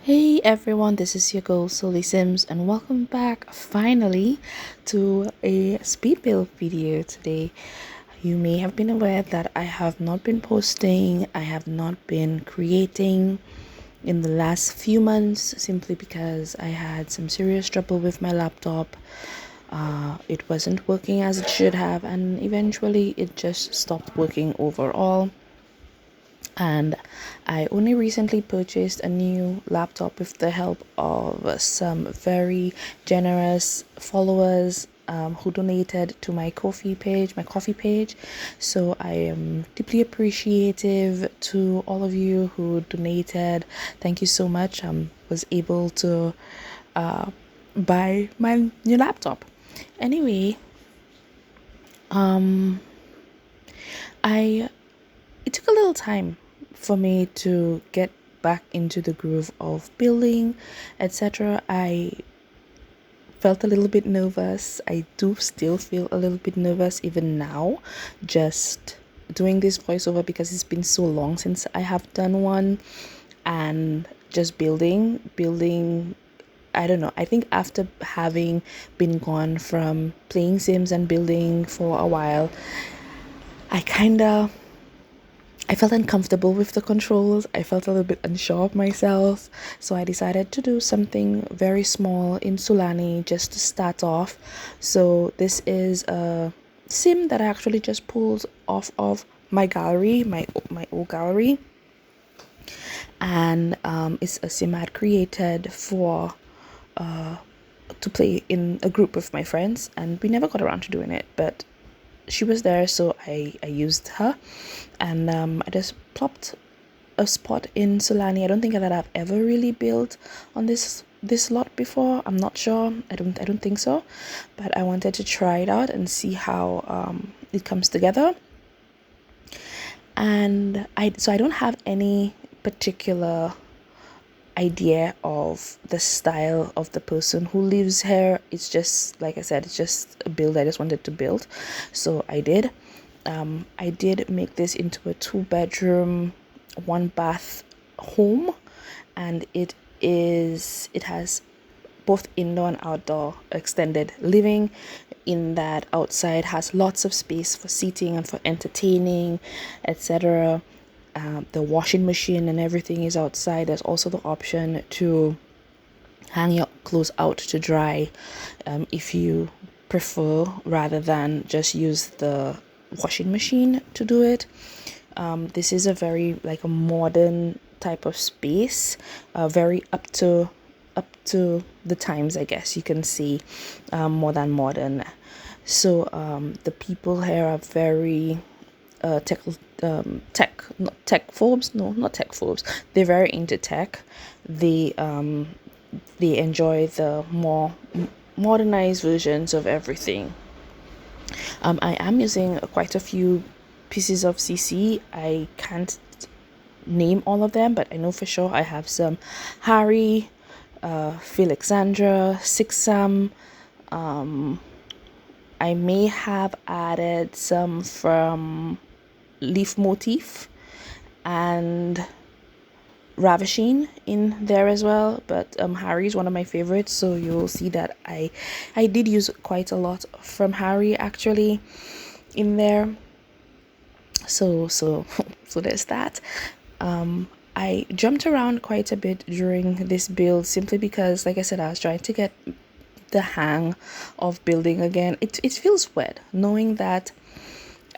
Hey everyone, this is your girl SolieSims and welcome back finally to a speed build video today. You may have been aware that I have not been posting, I have not been creating in the last few months simply because I had some serious trouble with my laptop. It wasn't working as it should have, and eventually it just stopped working overall. And I only recently purchased a new laptop with the help of some very generous followers who donated to my coffee page. So I am deeply appreciative to all of you who donated. Thank you so much. I was able to buy my new laptop. Anyway, I it took a little time for me to get back into the groove of building, etc. I felt a little bit nervous. I do still feel a little bit nervous even now, just doing this voiceover because it's been so long since I have done one, and just building. I don't know. I think after having been gone from playing Sims and building for a while, I kind of I felt uncomfortable with the controls. I felt a little bit unsure of myself. So I decided to do something very small in Sulani just to start off. So this is a sim that I actually just pulled off of my gallery, my old gallery. And it's a sim I had created for to play in a group with my friends, and we never got around to doing it, but she was there, so I used her, and I just plopped a spot in Sulani. I don't think that I've ever really built on this lot before. I'm not sure. I don't think so, but I wanted to try it out and see how it comes together. And I don't have any particular idea of the style of the person who lives here. It's just, like I said, it's just a build I just wanted to build, so I did. I did make this into a 2 bedroom 1 bath home, and it has both indoor and outdoor extended living, in that outside has lots of space for seating and for entertaining, etc. The washing machine and everything is outside. There's also the option to hang your clothes out to dry, if you prefer, rather than just use the washing machine to do it. This is a very like a modern type of space, very up to the times, I guess you can see, more than modern. So the people here are very not tech phobes, no, not tech phobes. They're very into tech. They enjoy the more modernized versions of everything. I am using quite a few pieces of CC. I can't name all of them, but I know for sure I have some Harry, Felixandra, Sixam. I may have added some from Leaf Motif and Ravishing in there as well, but Harry is one of my favorites, so you'll see that I did use quite a lot from Harry actually in there. So so there's that. I jumped around quite a bit during this build simply because, like I said, I was trying to get the hang of building again. It feels weird knowing that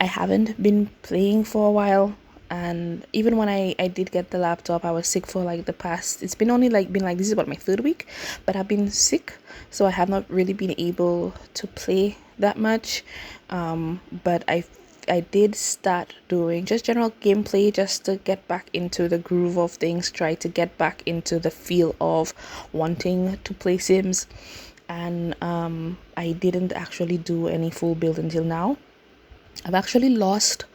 I haven't been playing for a while, and even when I did get the laptop, I was sick for like the past, it's been only like been like, this is about my third week, but I've been sick, so I have not really been able to play that much. But I did start doing just general gameplay just to get back into the groove of things, try to get back into the feel of wanting to play Sims. And I didn't actually do any full build until now. I've actually lost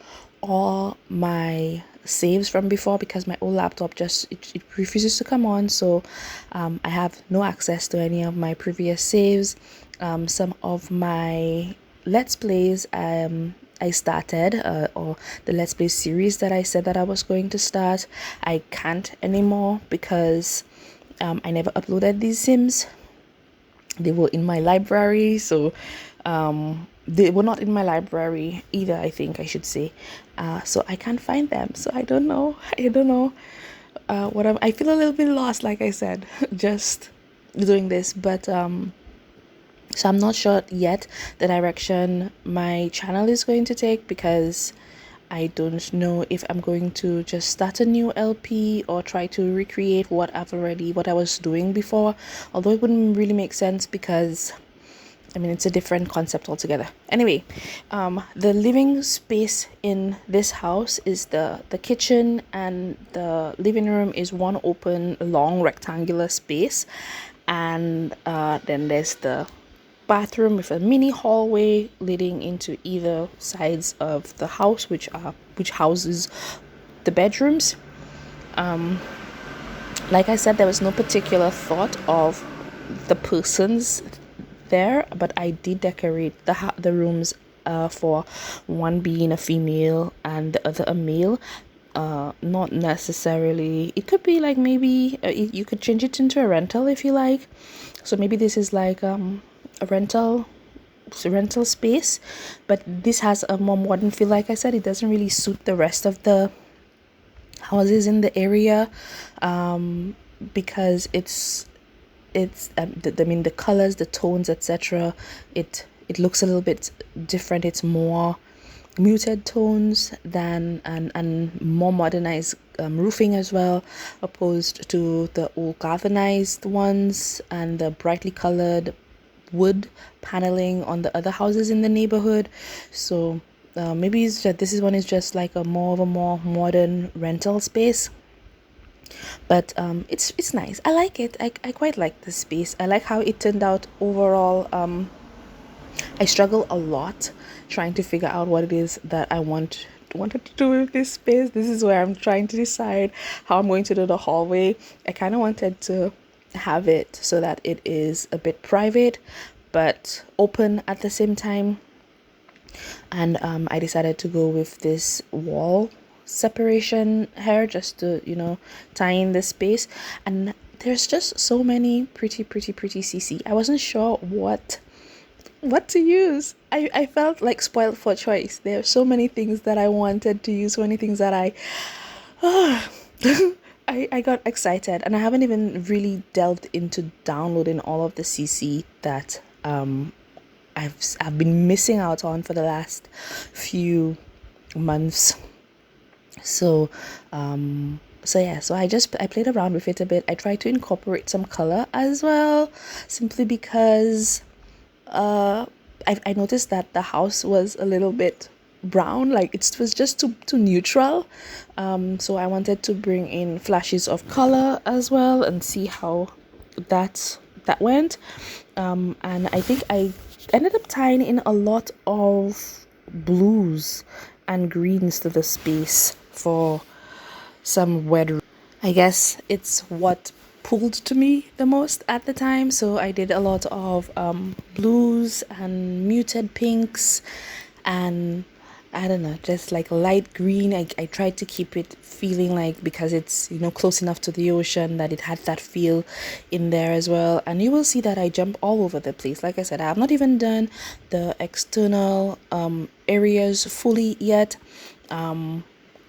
all my saves from before because my old laptop just it refuses to come on, so I have no access to any of my previous saves. Some of my let's plays I started, or the let's play series that I said that I was going to start, I can't anymore because I never uploaded these sims. They were in my library, so they were not in my library either, I think I should say. So I can't find them, so I don't know. I don't know I feel a little bit lost, like I said, just doing this. But so I'm not sure yet the direction my channel is going to take, because I don't know if I'm going to just start a new LP or try to recreate what I was doing before. Although it wouldn't really make sense, because I mean, it's a different concept altogether. Anyway, the living space in this house is the kitchen, and the living room is one open, long rectangular space. And then there's the bathroom with a mini hallway leading into either sides of the house, which houses the bedrooms. Like I said, there was no particular thought of the persons there, but I did decorate the rooms for one being a female and the other a male. Not necessarily, it could be like, maybe you could change it into a rental if you like. So maybe this is like a rental space, but this has a more modern feel. Like I said, it doesn't really suit the rest of the houses in the area, because I mean, the colors, the tones, etc., it looks a little bit different. It's more muted tones than and more modernized roofing as well, opposed to the old galvanized ones and the brightly colored wood paneling on the other houses in the neighborhood. So maybe it's just, this is one is just like a more modern rental space. But it's nice. I like it. I quite like the space. I like how it turned out overall. I struggle a lot trying to figure out what it is that I wanted to do with this space. This is where I'm trying to decide how I'm going to do the hallway. I kind of wanted to have it so that it is a bit private but open at the same time. And I decided to go with this wall separation here, just to, tie in the space. And there's just so many pretty CC. I wasn't sure what to use. I felt like spoiled for choice. There are so many things that I wanted to use, so many things that I got excited, and I haven't even really delved into downloading all of the CC that I've been missing out on for the last few months. So so I played around with it a bit. I tried to incorporate some color as well, simply because I noticed that the house was a little bit brown, like it was just too neutral. So I wanted to bring in flashes of color as well and see how that went. And I think I ended up tying in a lot of blues and greens to the space for some weird. I guess it's what pulled to me the most at the time. So I did a lot of blues and muted pinks, and I don't know, just like light green. I tried to keep it feeling like, because it's close enough to the ocean, that it had that feel in there as well. And you will see that I jump all over the place. Like I said, I have not even done the external areas fully yet.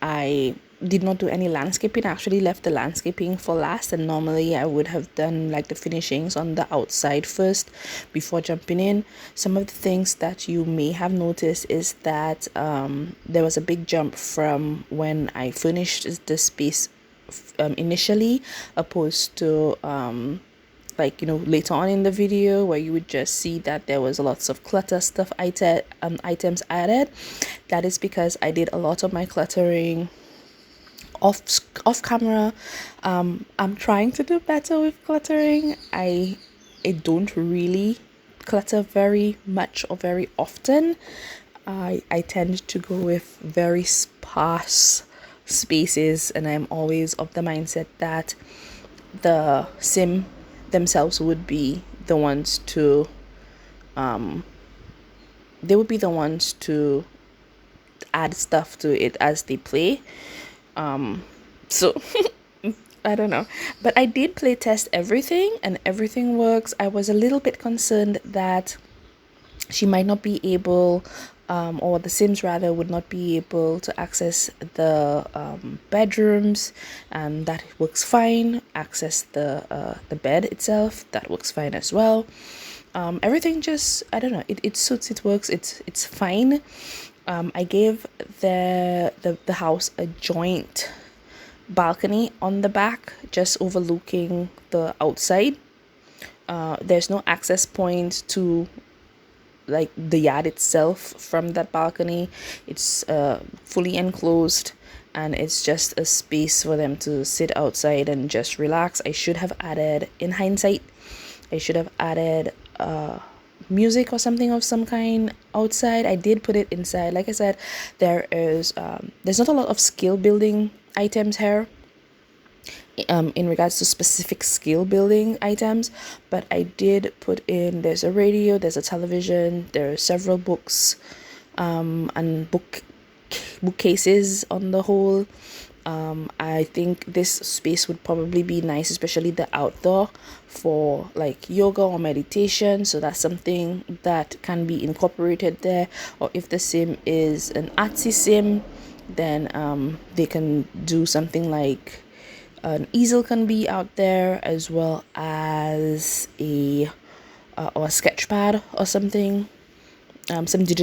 I did not do any landscaping. I actually left the landscaping for last, and normally I would have done like the finishings on the outside first before jumping in. Some of the things that you may have noticed is that there was a big jump from when I finished the space initially, opposed to later on in the video, where you would just see that there was lots of clutter stuff items added. That is because I did a lot of my cluttering off camera. I'm trying to do better with cluttering. I don't really clutter very much or very often. I tend to go with very sparse spaces, and I'm always of the mindset that the sim themselves would be the ones to add stuff to it as they play. So I don't know. But I did play test everything and everything works. I was a little bit concerned that she might not be able, or the Sims rather, would not be able to access the bedrooms, and that works fine. Access the bed itself, that works fine as well. Everything just, I don't know, it suits, it works, it's fine. I gave the house a joint balcony on the back, just overlooking the outside. There's no access point to like the yard itself from that balcony. It's fully enclosed, and it's just a space for them to sit outside and just relax. I should have added, in hindsight, I should have added music or something of some kind outside. I did put it inside. Like I said, there's not a lot of skill building items here, in regards to specific skill building items, but I did put in, there's a radio, there's a television, there are several books, and bookcases on the whole. I think this space would probably be nice, especially the outdoor, for like yoga or meditation. So that's something that can be incorporated there. Or if the sim is an artsy sim, then they can do something like an easel can be out there, as well as a or a sketch pad or something, some the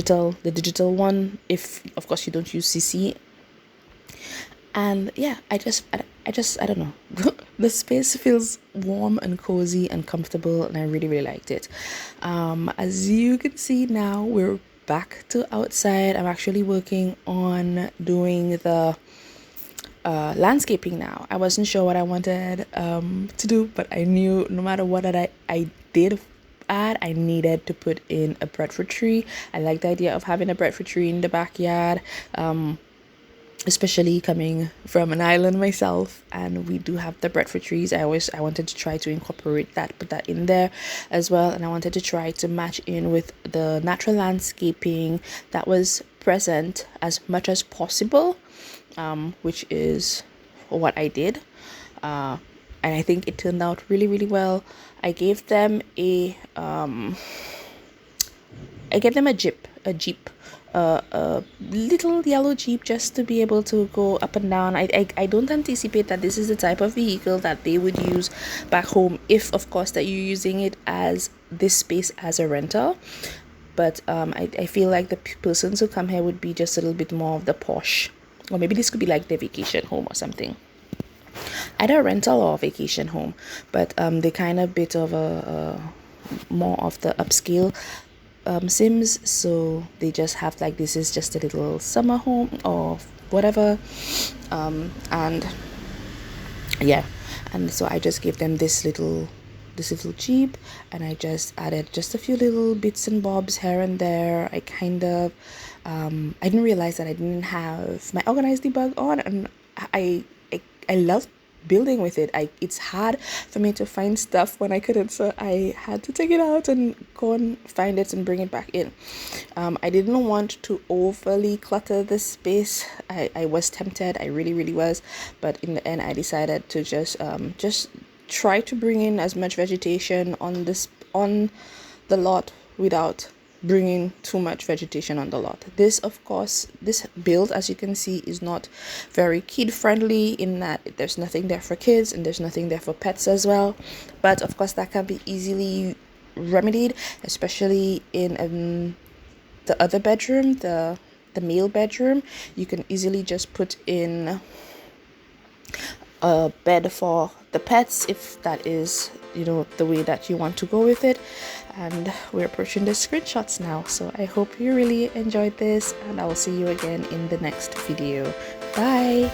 digital one, if of course you don't use CC. And yeah, I don't know. The space feels warm and cozy and comfortable, and I really liked it. As you can see now, we're back to outside. I'm actually working on doing the landscaping now. I wasn't sure what I wanted to do, but I knew no matter what that I did add, I needed to put in a breadfruit tree. I like the idea of having a breadfruit tree in the backyard, especially coming from an island myself, and we do have the breadfruit trees. I wanted to try to incorporate that, put that in there as well, and I wanted to try to match in with the natural landscaping that was present as much as possible, which is what I did, and I think it turned out really well. I gave them a jeep, a little yellow jeep, just to be able to go up and down. I don't anticipate that this is the type of vehicle that they would use back home, if of course that you're using it as this space as a rental. But I feel like the persons who come here would be just a little bit more of the posh, or maybe this could be like their vacation home or something, either a rental or a vacation home. But they kind of bit of a more of the upscale sims, so they just have like, this is just a little summer home or whatever, and yeah, and so I just gave them this little jeep, and I just added just a few little bits and bobs here and there. I kind of I didn't realize that I didn't have my organize debug on, and I love building with it. It's hard for me to find stuff when I couldn't, so I had to take it out and go and find it and bring it back in. I didn't want to overly clutter the space. I was tempted, I really was, but in the end I decided to just try to bring in as much vegetation on the lot without bringing too much vegetation on the lot. This, of course, this build, as you can see, is not very kid friendly, in that there's nothing there for kids and there's nothing there for pets as well. But of course that can be easily remedied, especially in the other bedroom, the male bedroom. You can easily just put in a bed for the pets, if that is, the way that you want to go with it. And we're approaching the screenshots now, so I hope you really enjoyed this, and I will see you again in the next video. Bye.